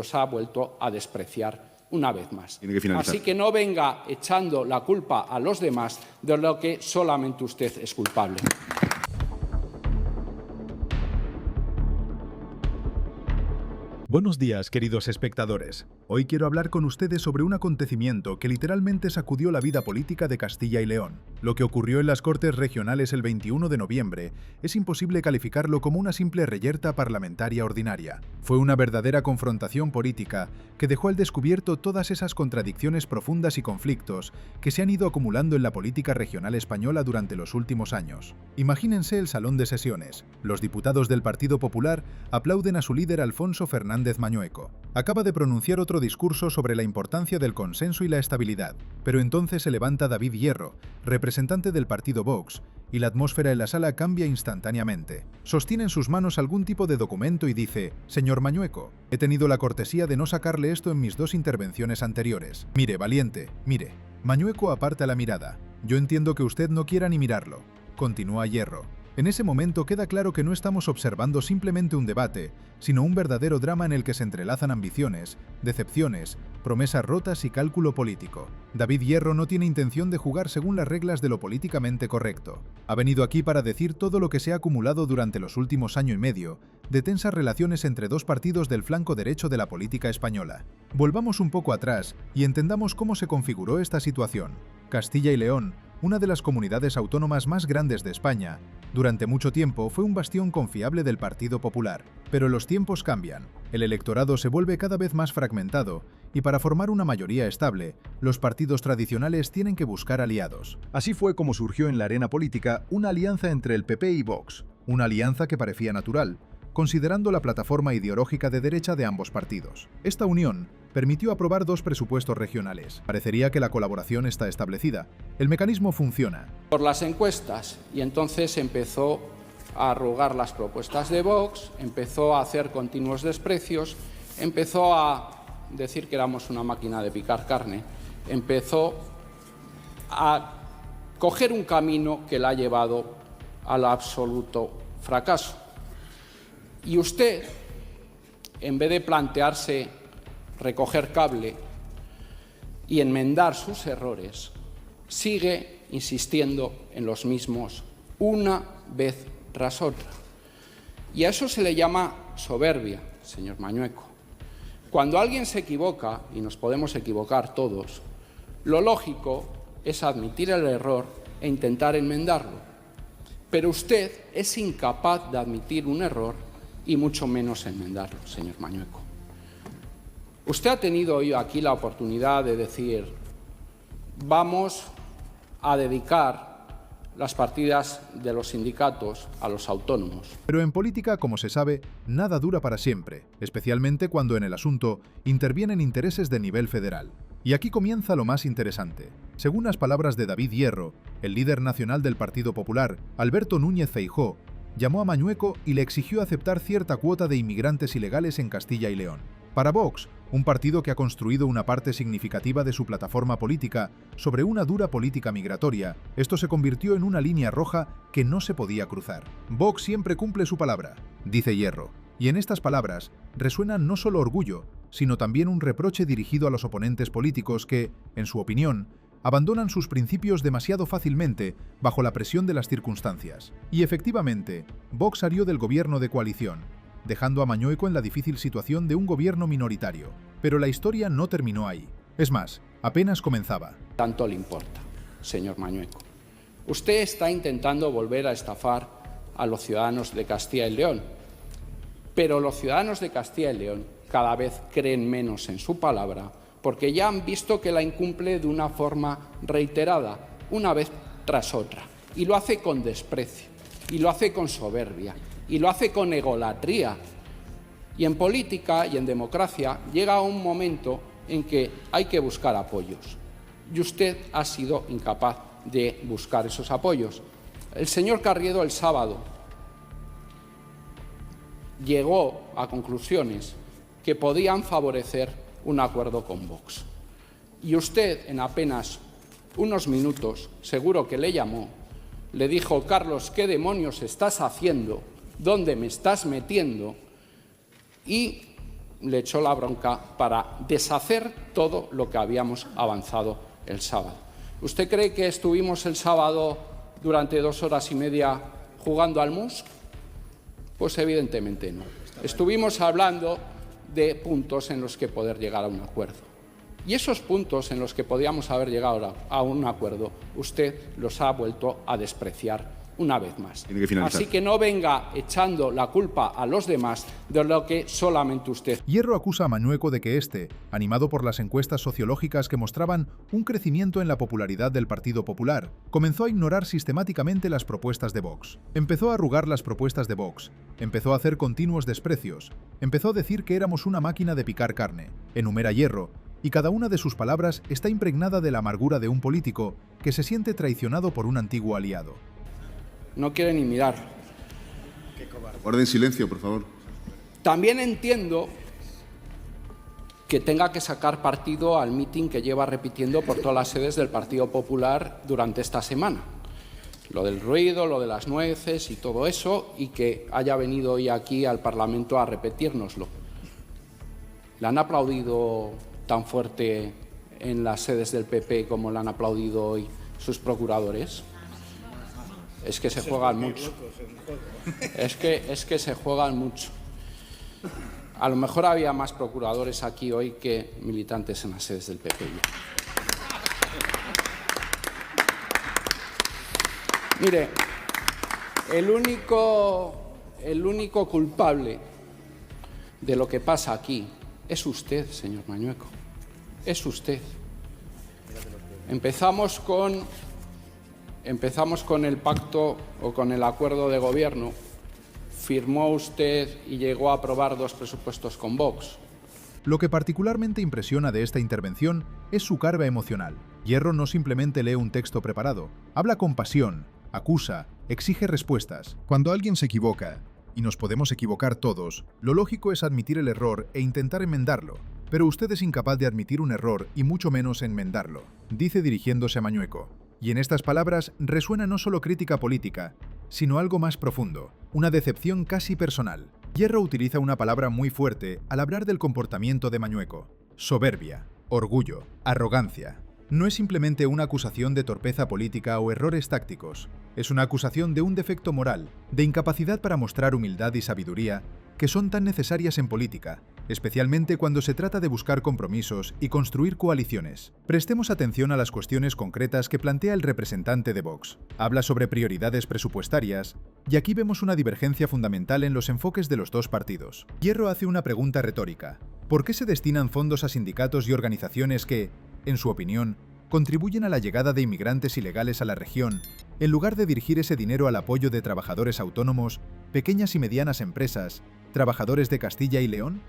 Los ha vuelto a despreciar una vez más. Tiene que finalizar. Así que no venga echando la culpa a los demás de lo que solamente usted es culpable. Buenos días, queridos espectadores. Hoy quiero hablar con ustedes sobre un acontecimiento que literalmente sacudió la vida política de Castilla y León. Lo que ocurrió en las Cortes Regionales el 21 de noviembre es imposible calificarlo como una simple reyerta parlamentaria ordinaria. Fue una verdadera confrontación política que dejó al descubierto todas esas contradicciones profundas y conflictos que se han ido acumulando en la política regional española durante los últimos años. Imagínense el salón de sesiones. Los diputados del Partido Popular aplauden a su líder Alfonso Fernández Mañueco. Acaba de pronunciar otro discurso sobre la importancia del consenso y la estabilidad, pero entonces se levanta David Hierro, representante del partido Vox, y la atmósfera en la sala cambia instantáneamente. Sostiene en sus manos algún tipo de documento y dice: «Señor Mañueco, he tenido la cortesía de no sacarle esto en mis dos intervenciones anteriores. Mire, valiente, mire». Mañueco aparta la mirada. «Yo entiendo que usted no quiera ni mirarlo», continúa Hierro. En ese momento queda claro que no estamos observando simplemente un debate, sino un verdadero drama en el que se entrelazan ambiciones, decepciones, promesas rotas y cálculo político. David Hierro no tiene intención de jugar según las reglas de lo políticamente correcto. Ha venido aquí para decir todo lo que se ha acumulado durante los últimos año y medio, de tensas relaciones entre dos partidos del flanco derecho de la política española. Volvamos un poco atrás y entendamos cómo se configuró esta situación. Castilla y León, una de las comunidades autónomas más grandes de España, durante mucho tiempo fue un bastión confiable del Partido Popular. Pero los tiempos cambian, el electorado se vuelve cada vez más fragmentado y para formar una mayoría estable, los partidos tradicionales tienen que buscar aliados. Así fue como surgió en la arena política una alianza entre el PP y Vox, una alianza que parecía natural, considerando la plataforma ideológica de derecha de ambos partidos. Esta unión permitió aprobar dos presupuestos regionales. Parecería que la colaboración está establecida. El mecanismo funciona. Por las encuestas, y entonces empezó a arrugar las propuestas de Vox, empezó a hacer continuos desprecios, empezó a decir que éramos una máquina de picar carne, empezó a coger un camino que la ha llevado al absoluto fracaso. Y usted, en vez de plantearse recoger cable y enmendar sus errores, sigue insistiendo en los mismos una vez tras otra. Y a eso se le llama soberbia, señor Mañueco. Cuando alguien se equivoca, y nos podemos equivocar todos, lo lógico es admitir el error e intentar enmendarlo. Pero usted es incapaz de admitir un error y mucho menos enmendarlo, señor Mañueco. Usted ha tenido hoy aquí la oportunidad de decir: vamos a dedicar las partidas de los sindicatos a los autónomos. Pero en política, como se sabe, nada dura para siempre, especialmente cuando en el asunto intervienen intereses de nivel federal. Y aquí comienza lo más interesante. Según las palabras de David Hierro, el líder nacional del Partido Popular, Alberto Núñez Feijóo, llamó a Mañueco y le exigió aceptar cierta cuota de inmigrantes ilegales en Castilla y León. Para Vox, un partido que ha construido una parte significativa de su plataforma política sobre una dura política migratoria, esto se convirtió en una línea roja que no se podía cruzar. Vox siempre cumple su palabra, dice Hierro, y en estas palabras resuena no solo orgullo, sino también un reproche dirigido a los oponentes políticos que, en su opinión, abandonan sus principios demasiado fácilmente bajo la presión de las circunstancias. Y efectivamente, Vox salió del gobierno de coalición, dejando a Mañueco en la difícil situación de un gobierno minoritario. Pero la historia no terminó ahí. Es más, apenas comenzaba. Tanto le importa, señor Mañueco. Usted está intentando volver a estafar a los ciudadanos de Castilla y León, pero los ciudadanos de Castilla y León cada vez creen menos en su palabra porque ya han visto que la incumple de una forma reiterada, una vez tras otra, y lo hace con desprecio, y lo hace con soberbia, y lo hace con egolatría. Y en política y en democracia llega un momento en que hay que buscar apoyos. Y usted ha sido incapaz de buscar esos apoyos. El señor Carriedo el sábado llegó a conclusiones que podían favorecer un acuerdo con Vox. Y usted, en apenas unos minutos, seguro que le llamó, le dijo: Carlos, ¿qué demonios estás haciendo? ¿Dónde me estás metiendo? Y le echó la bronca para deshacer todo lo que habíamos avanzado el sábado. ¿Usted cree que estuvimos el sábado durante 2 horas y media jugando al mus? Pues evidentemente no. Estuvimos hablando de puntos en los que poder llegar a un acuerdo. Y esos puntos en los que podíamos haber llegado a un acuerdo, usted los ha vuelto a despreciar una vez más. Tiene que finalizar. Así que no venga echando la culpa a los demás de lo que solamente usted. Hierro acusa a Mañueco de que este, animado por las encuestas sociológicas que mostraban un crecimiento en la popularidad del Partido Popular, comenzó a ignorar sistemáticamente las propuestas de Vox. Empezó a arrugar las propuestas de Vox, empezó a hacer continuos desprecios, empezó a decir que éramos una máquina de picar carne, enumera Hierro, y cada una de sus palabras está impregnada de la amargura de un político que se siente traicionado por un antiguo aliado. No quiere ni mirar. Guarden silencio, por favor. También entiendo que tenga que sacar partido al mitin que lleva repitiendo por todas las sedes del Partido Popular durante esta semana. Lo del ruido, lo de las nueces y todo eso, y que haya venido hoy aquí al Parlamento a repetírnoslo. ¿Le han aplaudido tan fuerte en las sedes del PP como le han aplaudido hoy sus procuradores? Es que se juegan mucho. Es que se juegan mucho. A lo mejor había más procuradores aquí hoy que militantes en las sedes del PP. Mire, el único culpable de lo que pasa aquí es usted, señor Mañueco. Es usted. Empezamos con el pacto o con el acuerdo de gobierno. Firmó usted y llegó a aprobar 2 presupuestos con Vox. Lo que particularmente impresiona de esta intervención es su carga emocional. Hierro no simplemente lee un texto preparado, habla con pasión, acusa, exige respuestas. Cuando alguien se equivoca, y nos podemos equivocar todos, lo lógico es admitir el error e intentar enmendarlo. Pero usted es incapaz de admitir un error y mucho menos enmendarlo, dice dirigiéndose a Mañueco. Y en estas palabras resuena no solo crítica política, sino algo más profundo, una decepción casi personal. Hierro utiliza una palabra muy fuerte al hablar del comportamiento de Mañueco: soberbia, orgullo, arrogancia. No es simplemente una acusación de torpeza política o errores tácticos, es una acusación de un defecto moral, de incapacidad para mostrar humildad y sabiduría, que son tan necesarias en política, especialmente cuando se trata de buscar compromisos y construir coaliciones. Prestemos atención a las cuestiones concretas que plantea el representante de Vox. Habla sobre prioridades presupuestarias, y aquí vemos una divergencia fundamental en los enfoques de los dos partidos. Hierro hace una pregunta retórica: ¿por qué se destinan fondos a sindicatos y organizaciones que, en su opinión, contribuyen a la llegada de inmigrantes ilegales a la región, en lugar de dirigir ese dinero al apoyo de trabajadores autónomos, pequeñas y medianas empresas, trabajadores de Castilla y León?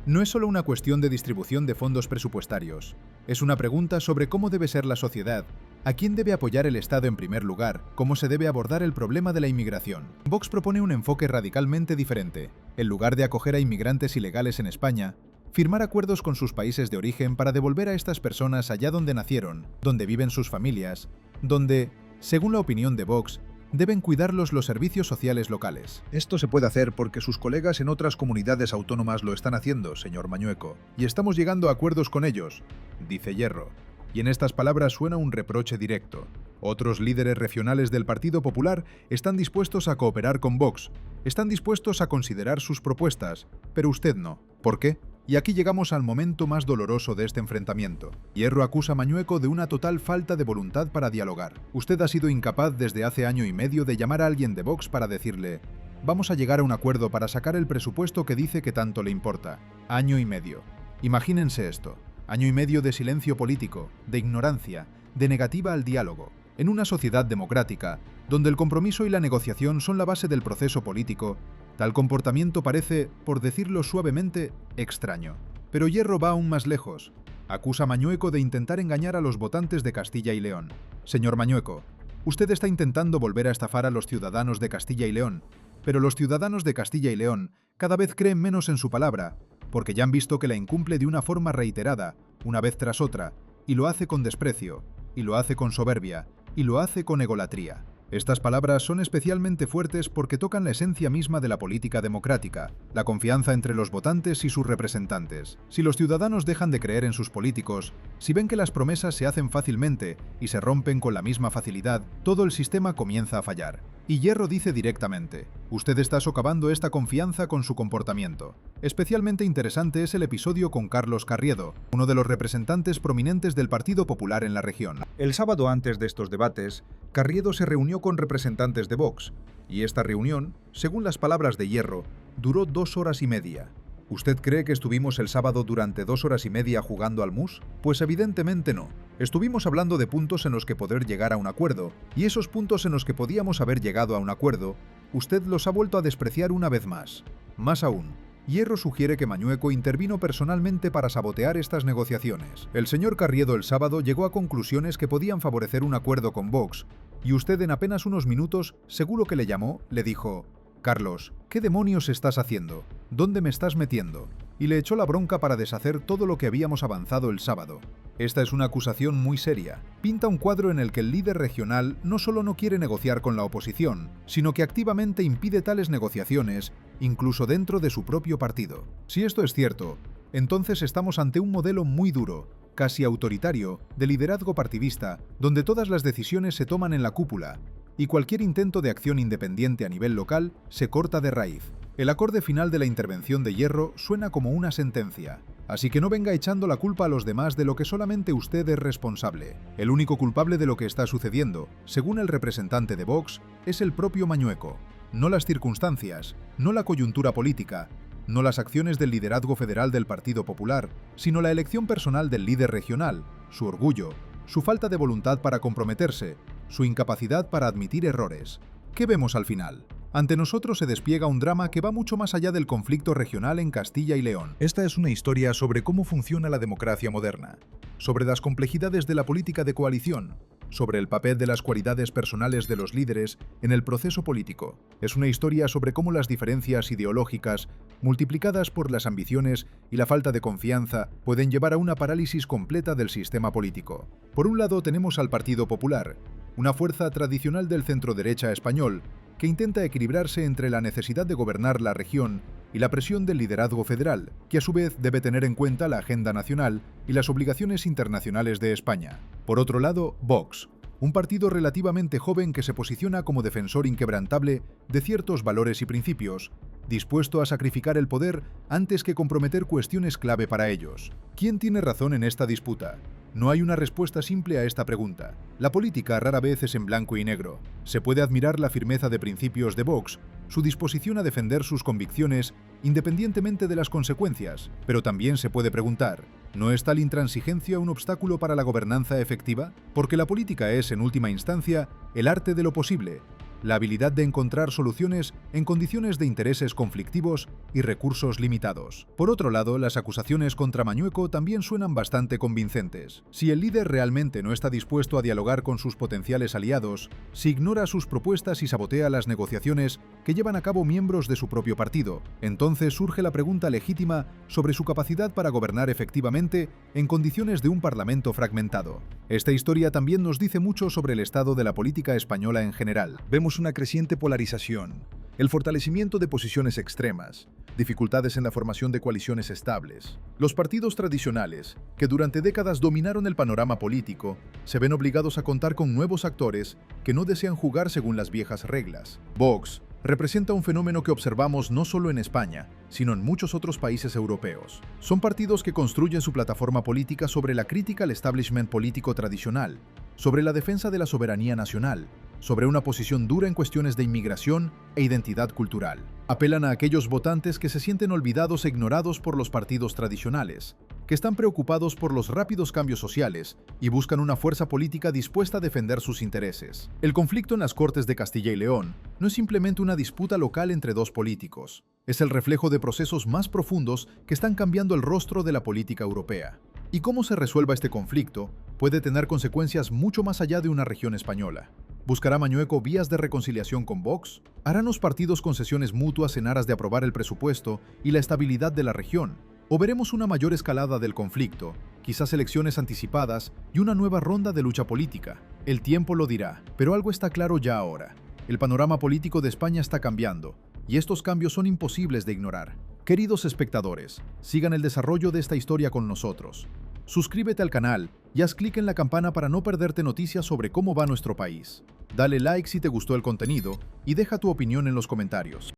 No es solo una cuestión de distribución de fondos presupuestarios, es una pregunta sobre cómo debe ser la sociedad, a quién debe apoyar el Estado en primer lugar, cómo se debe abordar el problema de la inmigración. Vox propone un enfoque radicalmente diferente. En lugar de acoger a inmigrantes ilegales en España, firmar acuerdos con sus países de origen para devolver a estas personas allá donde nacieron, donde viven sus familias, donde, según la opinión de Vox, deben cuidarlos los servicios sociales locales. Esto se puede hacer porque sus colegas en otras comunidades autónomas lo están haciendo, señor Mañueco, y estamos llegando a acuerdos con ellos, dice Hierro. Y en estas palabras suena un reproche directo. Otros líderes regionales del Partido Popular están dispuestos a cooperar con Vox, están dispuestos a considerar sus propuestas, pero usted no. ¿Por qué? Y aquí llegamos al momento más doloroso de este enfrentamiento. Hierro acusa a Mañueco de una total falta de voluntad para dialogar. Usted ha sido incapaz desde hace año y medio de llamar a alguien de Vox para decirle: vamos a llegar a un acuerdo para sacar el presupuesto que dice que tanto le importa. Año y medio. Imagínense esto. Año y medio de silencio político, de ignorancia, de negativa al diálogo. En una sociedad democrática, donde el compromiso y la negociación son la base del proceso político, tal comportamiento parece, por decirlo suavemente, extraño. Pero Hierro va aún más lejos. Acusa a Mañueco de intentar engañar a los votantes de Castilla y León. Señor Mañueco, usted está intentando volver a estafar a los ciudadanos de Castilla y León, pero los ciudadanos de Castilla y León cada vez creen menos en su palabra, porque ya han visto que la incumple de una forma reiterada, una vez tras otra, y lo hace con desprecio, y lo hace con soberbia, y lo hace con egolatría. Estas palabras son especialmente fuertes porque tocan la esencia misma de la política democrática, la confianza entre los votantes y sus representantes. Si los ciudadanos dejan de creer en sus políticos, si ven que las promesas se hacen fácilmente y se rompen con la misma facilidad, todo el sistema comienza a fallar. Y Hierro dice directamente: usted está socavando esta confianza con su comportamiento. Especialmente interesante es el episodio con Carlos Carriedo, uno de los representantes prominentes del Partido Popular en la región. El sábado antes de estos debates, Carriedo se reunió con representantes de Vox, y esta reunión, según las palabras de Hierro, duró 2 horas y media. ¿Usted cree que estuvimos el sábado durante 2 horas y media jugando al mus? Pues evidentemente no. Estuvimos hablando de puntos en los que poder llegar a un acuerdo, y esos puntos en los que podíamos haber llegado a un acuerdo, usted los ha vuelto a despreciar una vez más. Más aún, Hierro sugiere que Mañueco intervino personalmente para sabotear estas negociaciones. El señor Carriedo el sábado llegó a conclusiones que podían favorecer un acuerdo con Vox, y usted en apenas unos minutos, seguro que le llamó, le dijo: Carlos, ¿qué demonios estás haciendo? ¿Dónde me estás metiendo? Y le echó la bronca para deshacer todo lo que habíamos avanzado el sábado. Esta es una acusación muy seria. Pinta un cuadro en el que el líder regional no solo no quiere negociar con la oposición, sino que activamente impide tales negociaciones, incluso dentro de su propio partido. Si esto es cierto, entonces estamos ante un modelo muy duro, casi autoritario, de liderazgo partidista, donde todas las decisiones se toman en la cúpula, y cualquier intento de acción independiente a nivel local se corta de raíz. El acorde final de la intervención de Hierro suena como una sentencia, así que no venga echando la culpa a los demás de lo que solamente usted es responsable. El único culpable de lo que está sucediendo, según el representante de Vox, es el propio Mañueco, no las circunstancias, no la coyuntura política, no las acciones del liderazgo federal del Partido Popular, sino la elección personal del líder regional, su orgullo, su falta de voluntad para comprometerse, su incapacidad para admitir errores. ¿Qué vemos al final? Ante nosotros se despliega un drama que va mucho más allá del conflicto regional en Castilla y León. Esta es una historia sobre cómo funciona la democracia moderna, sobre las complejidades de la política de coalición, sobre el papel de las cualidades personales de los líderes en el proceso político. Es una historia sobre cómo las diferencias ideológicas, multiplicadas por las ambiciones y la falta de confianza, pueden llevar a una parálisis completa del sistema político. Por un lado tenemos al Partido Popular, una fuerza tradicional del centro-derecha español, que intenta equilibrarse entre la necesidad de gobernar la región y la presión del liderazgo federal, que a su vez debe tener en cuenta la agenda nacional y las obligaciones internacionales de España. Por otro lado, Vox, un partido relativamente joven que se posiciona como defensor inquebrantable de ciertos valores y principios, dispuesto a sacrificar el poder antes que comprometer cuestiones clave para ellos. ¿Quién tiene razón en esta disputa? No hay una respuesta simple a esta pregunta. La política rara vez es en blanco y negro. Se puede admirar la firmeza de principios de Vox, su disposición a defender sus convicciones independientemente de las consecuencias, pero también se puede preguntar, ¿no es tal intransigencia un obstáculo para la gobernanza efectiva? Porque la política es, en última instancia, el arte de lo posible, la habilidad de encontrar soluciones en condiciones de intereses conflictivos y recursos limitados. Por otro lado, las acusaciones contra Mañueco también suenan bastante convincentes. Si el líder realmente no está dispuesto a dialogar con sus potenciales aliados, si ignora sus propuestas y sabotea las negociaciones que llevan a cabo miembros de su propio partido, entonces surge la pregunta legítima sobre su capacidad para gobernar efectivamente en condiciones de un parlamento fragmentado. Esta historia también nos dice mucho sobre el estado de la política española en general. Vemos una creciente polarización, el fortalecimiento de posiciones extremas, dificultades en la formación de coaliciones estables. Los partidos tradicionales, que durante décadas dominaron el panorama político, se ven obligados a contar con nuevos actores que no desean jugar según las viejas reglas. Vox representa un fenómeno que observamos no solo en España, sino en muchos otros países europeos. Son partidos que construyen su plataforma política sobre la crítica al establishment político tradicional, sobre la defensa de la soberanía nacional, sobre una posición dura en cuestiones de inmigración e identidad cultural. Apelan a aquellos votantes que se sienten olvidados e ignorados por los partidos tradicionales, que están preocupados por los rápidos cambios sociales y buscan una fuerza política dispuesta a defender sus intereses. El conflicto en las Cortes de Castilla y León no es simplemente una disputa local entre dos políticos, es el reflejo de procesos más profundos que están cambiando el rostro de la política europea. Y cómo se resuelva este conflicto puede tener consecuencias mucho más allá de una región española. ¿Buscará Mañueco vías de reconciliación con Vox? ¿Harán los partidos concesiones mutuas en aras de aprobar el presupuesto y la estabilidad de la región? ¿O veremos una mayor escalada del conflicto quizás elecciones anticipadas y una nueva ronda de lucha política. El tiempo lo dirá, pero algo está claro ya ahora. El panorama político de España está cambiando, y estos cambios son imposibles de ignorar. Queridos espectadores, sigan el desarrollo de esta historia con nosotros. Suscríbete al canal y haz clic en la campana para no perderte noticias sobre cómo va nuestro país. Dale like si te gustó el contenido y deja tu opinión en los comentarios.